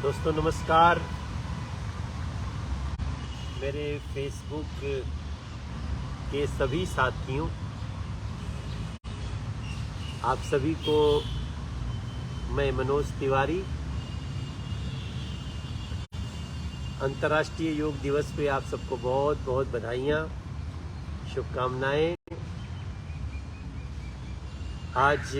दोस्तों नमस्कार। मेरे फेसबुक के सभी साथियों, आप सभी को मैं मनोज तिवारी अंतर्राष्ट्रीय योग दिवस पे आप सबको बहुत बहुत बधाइयाँ, शुभकामनाएं। आज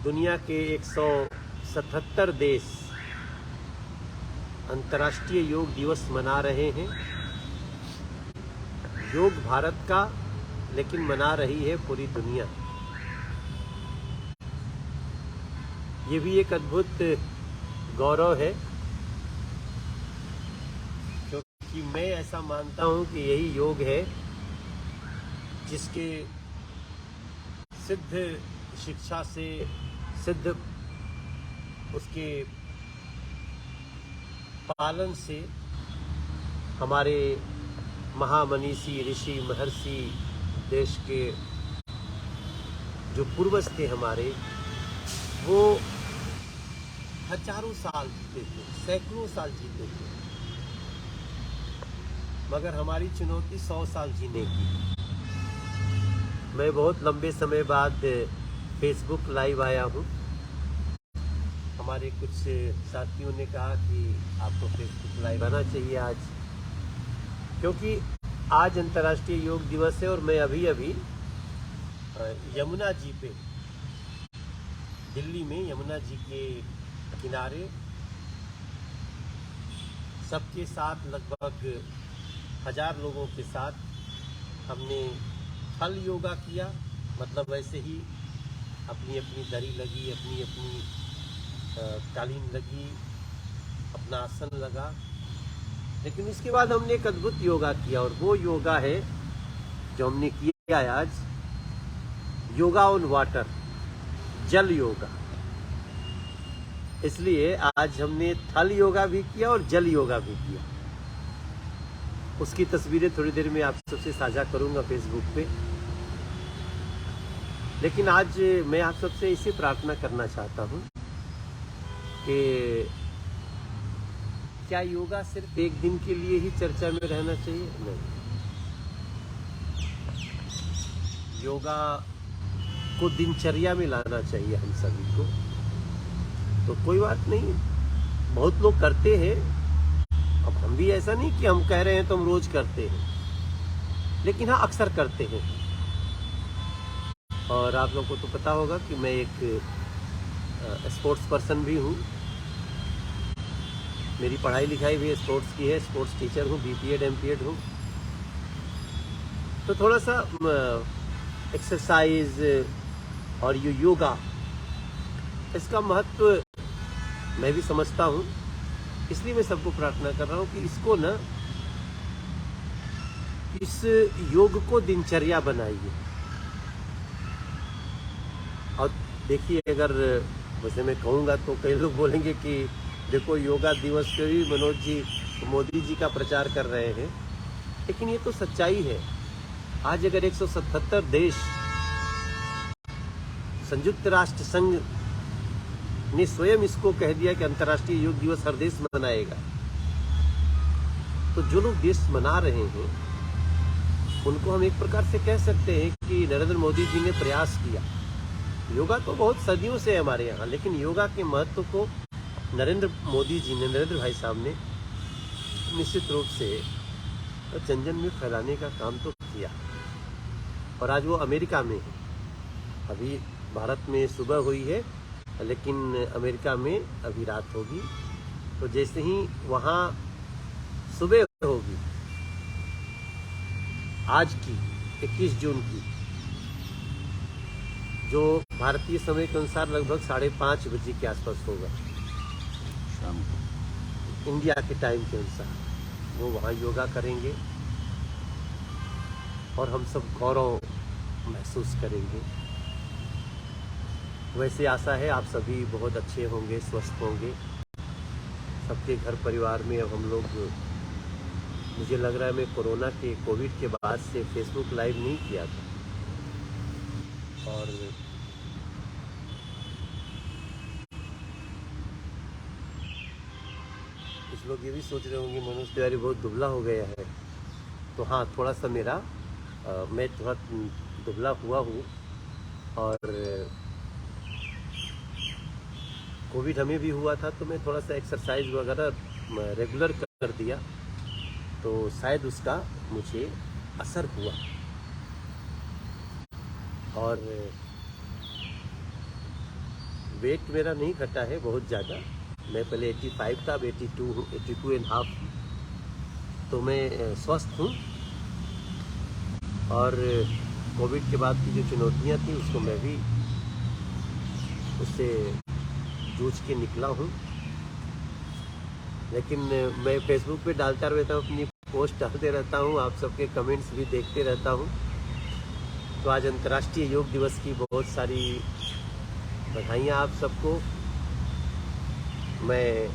दुनिया के 177 देश अंतर्राष्ट्रीय योग दिवस मना रहे हैं। योग भारत का, लेकिन मना रही है पूरी दुनिया। ये भी एक अद्भुत गौरव है, क्योंकि मैं ऐसा मानता हूं कि यही योग है जिसके सिद्ध शिक्षा से, सिद्ध उसके पालन से हमारे महामनीषी, ऋषि, महर्षि, देश के जो पूर्वज थे हमारे, वो हजारों साल जीते थे, सैकड़ों साल जीते थे। मगर हमारी चुनौती 100 साल जीने की। मैं बहुत लंबे समय बाद फेसबुक लाइव आया हूँ। हमारे कुछ साथियों ने कहा कि आपको फेसबुक लाइव आना चाहिए आज, क्योंकि आज अंतर्राष्ट्रीय योग दिवस है और मैं अभी यमुना जी पे, दिल्ली में यमुना जी के किनारे सबके साथ, लगभग 1000 लोगों के साथ हमने हल योगा किया। मतलब ऐसे ही अपनी अपनी दरी लगी, अपनी अपनी कालीन लगी, अपना आसन लगा, लेकिन उसके बाद हमने एक अद्भुत योगा किया। और वो योगा है जो हमने किया है आज, योगा ऑन वाटर, जल योगा। इसलिए आज हमने थल योगा भी किया और जल योगा भी किया। उसकी तस्वीरें थोड़ी देर में आप सबसे साझा करूंगा फेसबुक पे। लेकिन आज मैं आप सबसे इसे प्रार्थना करना चाहता हूं कि क्या योगा सिर्फ एक दिन के लिए ही चर्चा में रहना चाहिए? नहीं, योगा को दिनचर्या में लाना चाहिए हम सभी को। तो कोई बात नहीं, बहुत लोग करते हैं। अब हम भी ऐसा नहीं कि हम कह रहे हैं तो हम रोज करते हैं, लेकिन हाँ अक्सर करते हैं। और आप लोगों को तो पता होगा कि मैं एक स्पोर्ट्स पर्सन भी हूँ। मेरी पढ़ाई लिखाई भी स्पोर्ट्स की है, स्पोर्ट्स टीचर हूँ, बीपीएड एमपीएड हूँ। तो थोड़ा सा एक्सरसाइज और ये योगा, इसका महत्व मैं भी समझता हूँ। इसलिए मैं सबको प्रार्थना कर रहा हूँ कि इसको ना, इस योग को दिनचर्या बनाइए। और देखिए, अगर वैसे मैं कहूँगा तो कई लोग बोलेंगे कि देखो योगा दिवस पे भी मनोज जी, मोदी जी का प्रचार कर रहे हैं, लेकिन ये तो सच्चाई है। आज अगर 177 देश, संयुक्त राष्ट्र संघ ने स्वयं इसको कह दिया कि अंतर्राष्ट्रीय योग दिवस हर देश मनाएगा, तो जो लोग देश मना रहे हैं उनको हम एक प्रकार से कह सकते हैं कि नरेंद्र मोदी जी ने प्रयास किया। योगा तो बहुत सदियों से है हमारे यहाँ, लेकिन योगा के महत्व को नरेंद्र मोदी जी ने, नरेंद्र भाई साहब ने निश्चित रूप से जन जन में फैलाने का काम तो किया। और आज वो अमेरिका में है। अभी भारत में सुबह हुई है, लेकिन अमेरिका में अभी रात होगी। तो जैसे ही वहाँ सुबह होगी आज की 21 जून की, जो भारतीय समय के अनुसार लगभग 5:30 बजे के आसपास होगा, शाम को इंडिया के टाइम के अनुसार, वो वहाँ योगा करेंगे और हम सब गौरव महसूस करेंगे। वैसे आशा है आप सभी बहुत अच्छे होंगे, स्वस्थ होंगे। सबके घर परिवार में अब हम लोग, मुझे लग रहा है मैं कोविड के बाद से फेसबुक लाइव नहीं किया था, और कुछ लोग ये भी सोच रहे होंगे मनोज तिवारी बहुत दुबला हो गया है। तो हाँ, थोड़ा सा मैं थोड़ा दुबला हुआ हूँ। और कोविड हमें भी हुआ था, तो मैं थोड़ा सा एक्सरसाइज वगैरह रेगुलर कर दिया, तो शायद उसका मुझे असर हुआ। और वेट मेरा नहीं घटा है बहुत ज़्यादा। मैं पहले 85 था, अब 82 हूँ, 82.5। तो मैं स्वस्थ हूँ। और कोविड के बाद की जो चुनौतियाँ थी उसको मैं भी उससे जूझ के निकला हूँ। लेकिन मैं फेसबुक पे डालता रहता हूँ, अपनी पोस्ट डालते रहता हूँ, आप सबके कमेंट्स भी देखते रहता हूँ। तो आज अंतर्राष्ट्रीय योग दिवस की बहुत सारी बधाइयाँ आप सबको। मैं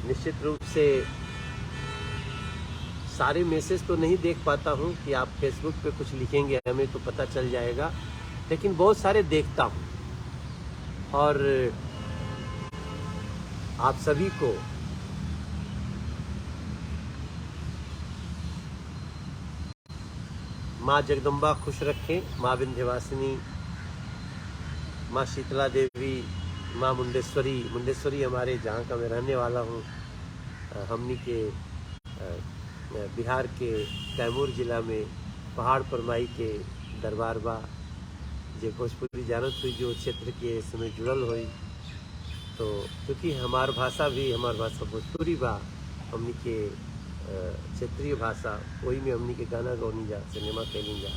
निश्चित रूप से सारे मैसेज तो नहीं देख पाता हूँ कि आप फेसबुक पे कुछ लिखेंगे, हमें तो पता चल जाएगा, लेकिन बहुत सारे देखता हूँ। और आप सभी को माँ जगदम्बा खुश रखें, माँ विंध्यवासिनी, माँ शीतला देवी, माँ मुंडेश्वरी हमारे जहाँ का मैं रहने वाला हूँ, हमनी के बिहार के कैमूर जिला में पहाड़ पर माई के दरबार बा, जे भोजपुरी जानत हुई जो क्षेत्र के समय जुड़ल हुई। तो क्योंकि हमार भाषा भोजपुरी बा, हमनी के क्षेत्रीय भाषा, वही में हमनी के गाना गौनी जा, सिनेमा कैली जा।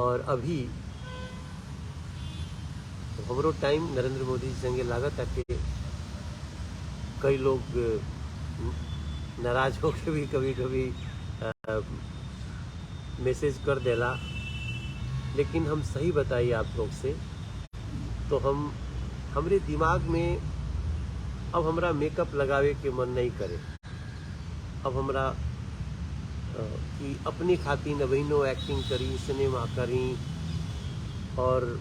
और अभी हमरो टाइम नरेंद्र मोदी जी संगे लागत है कि कई लोग नाराज होकर भी कभी कभी मैसेज कर देला, लेकिन हम सही बताइए आप लोग से, तो हमरे दिमाग में अब हमरा मेकअप लगावे के मन नहीं करे। अब हमरा कि अपने खातिर नवीनो एक्टिंग करी, सिनेमा करी, और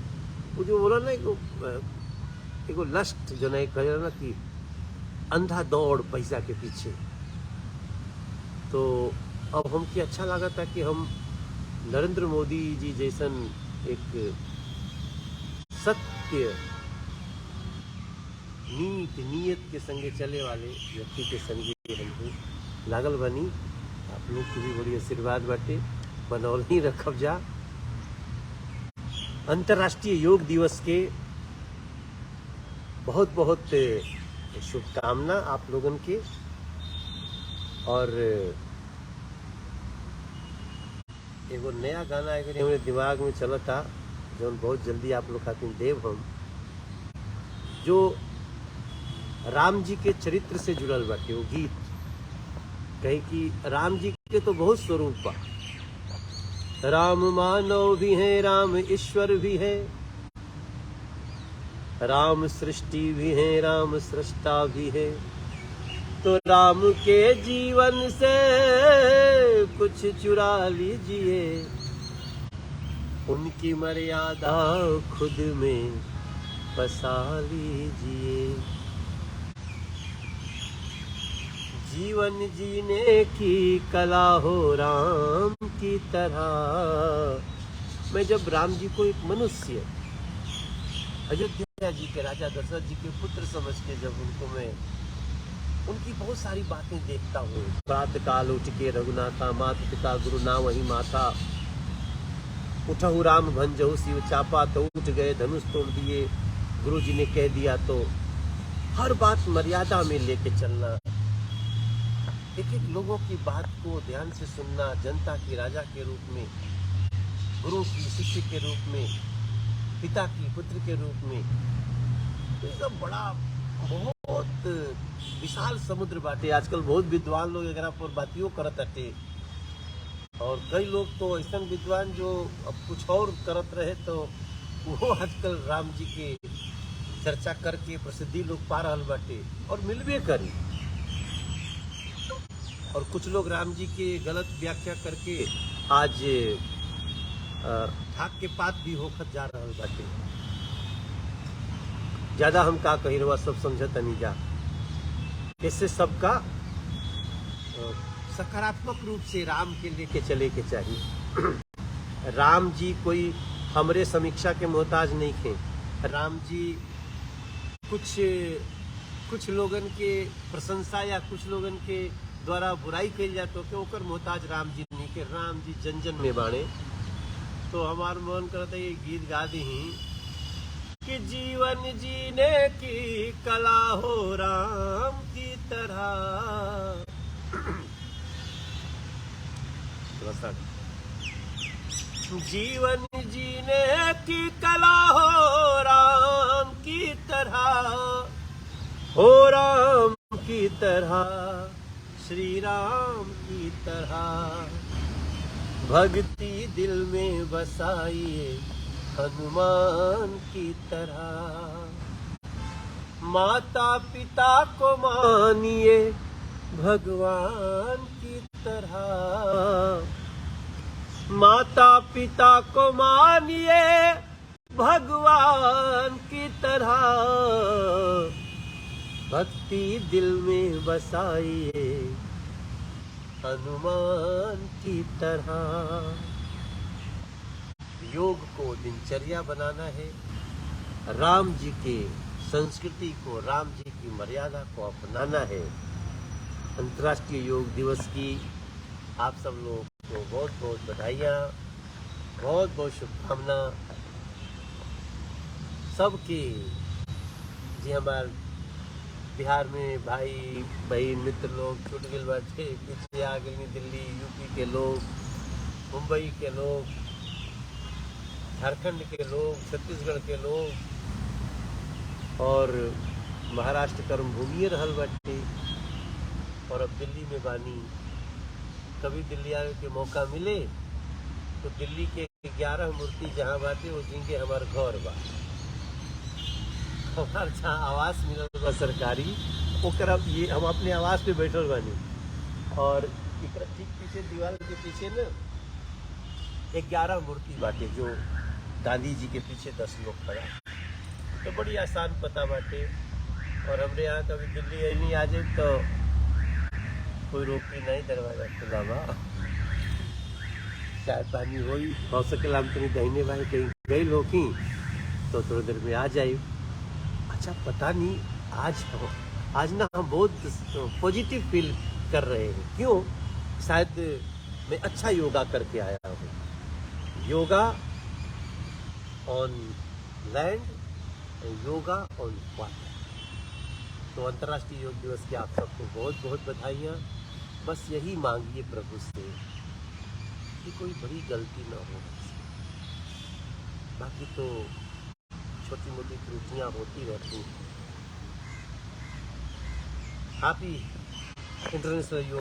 वो जो बोला ना एगो लस्ट जो नहीं कहे ना कि अंधा दौड़ पैसा के पीछे। तो अब हमके अच्छा लगा था कि हम नरेंद्र मोदी जी जैसन एक सत्य नीयत के संगे चले वाले व्यक्ति के संगे हमको लागल बनी। आप लोग की भी बड़ी आशीर्वाद बाटे, बनौल ही रखब जा। अंतर्राष्ट्रीय योग दिवस के बहुत बहुत शुभकामना आप लोगन के। और एगो नया गाना अगर हमारे दिमाग में चला था, जो बहुत जल्दी आप लोग खातिर देव हम, जो राम जी के चरित्र से जुड़ल बाटे वो गीत। कहीं कि राम जी के तो बहुत स्वरूप बा, राम मानव भी है, राम ईश्वर भी है, राम सृष्टि भी है, राम सृष्टा भी है। तो राम के जीवन से कुछ चुरा लीजिए, उनकी मर्यादा खुद में बसा लीजिए। जीवन जीने की कला हो राम की तरह। मैं जब राम जी को एक मनुष्य, अयोध्या जी के राजा दशरथ जी के पुत्र समझ के जब उनको मैं उनकी बहुत सारी बातें देखता हूँ, प्रातः काल उठ के रघुनाथा, माता पिता गुरु ना वही माथा, उठहु राम भंजहु शिव चापा, तो उठ गए धनुष तोड़ दिए, गुरु जी ने कह दिया। तो हर बात मर्यादा में लेके चलना, एक एक लोगों की बात को ध्यान से सुनना, जनता की राजा के रूप में, गुरु की शिष्य के रूप में, पिता की पुत्र के रूप में। तो ये सब बड़ा बहुत विशाल समुद्र बाटे। आजकल बहुत विद्वान लोग एकरा पर बातियों करत हटे, और कई लोग तो ऐसा विद्वान जो अब कुछ और करत रहे, तो वो आजकल राम जी के चर्चा करके प्रसिद्धि लोग पा रहल बाटे और मिलबे करी। और कुछ लोग राम जी के गलत व्याख्या करके आज ठाक के पात भी होकर जा रहल बाटे। ज्यादा हम का कही रहा, सब समझत नहीं जा। इससे सबका सकारात्मक रूप से राम के लेके चले के चाहिए। राम जी कोई हमरे समीक्षा के मोहताज नहीं थे। राम जी कुछ लोगन के प्रशंसा या कुछ लोगन के द्वारा बुराई कही जातो के ओकर मोहताज राम जी नहीं के। राम जी जन जन में बाणे। तो हमार मन करता ये गीत गा दी कि जीवन जीने की कला हो राम की तरह। जीवन जीने की कला हो राम की तरह, हो राम की तरह, श्री राम की तरह। भक्ति दिल में बसाइए हनुमान की तरह। माता पिता को मानिए भगवान की तरह। माता पिता को मानिए भगवान की तरह। भक्ति दिल में बसाइए हनुमान की तरह। योग को दिनचर्या बनाना है। राम जी के संस्कृति को, राम जी की मर्यादा को अपनाना है। अंतर्राष्ट्रीय योग दिवस की आप सब लोगों को बहुत बहुत बधाइयाँ, बहुत बहुत शुभकामना। सबके जी हमारे बिहार में भाई बहन मित्र लोग छूट गए बाटे, पीछे आ गए दिल्ली यूपी के लोग, मुंबई के लोग, झारखंड के लोग, छत्तीसगढ़ के लोग और महाराष्ट्र कर्म भूमि रहल बाटे और अब दिल्ली में बानी। कभी दिल्ली आने के मौका मिले तो दिल्ली के 11 मूर्ति जहाँ बाटे वो जिनके हमार घर बा, हमार जहाँ आवास मिलल बा सरकारी, ओकर अब ये हम अपने आवास पे बैठल बानी और एक ठीक पीछे दीवार के पीछे न 11 मूर्ति बाटे जो गांधी जी के पीछे 10 लोग खड़ा। तो बड़ी आसान पता बाटे और हमरे यहाँ कभी दिल्ली नहीं आ जाए तो कोई रोकी नहीं, दरवाजा खुला बा। चाय पानी हो सकेला हम तनी दहीने भाई कहीं गई लोग तो थोड़ी देर में आ जाए। अच्छा पता नहीं आज ना हम बहुत पॉजिटिव फील कर रहे हैं। क्यों? शायद मैं अच्छा योगा करके आया हूँ। Yoga on land, yoga on water. तो अंतर्राष्ट्रीय योग दिवस की आप सबको बहुत बहुत बधाइयाँ। बस यही मांगिए प्रभु से कि कोई बड़ी गलती ना हो। बाकी तो छोटी मोटी त्रुटियां होती रहती हैं। हैप्पी इंटरनेशनल योग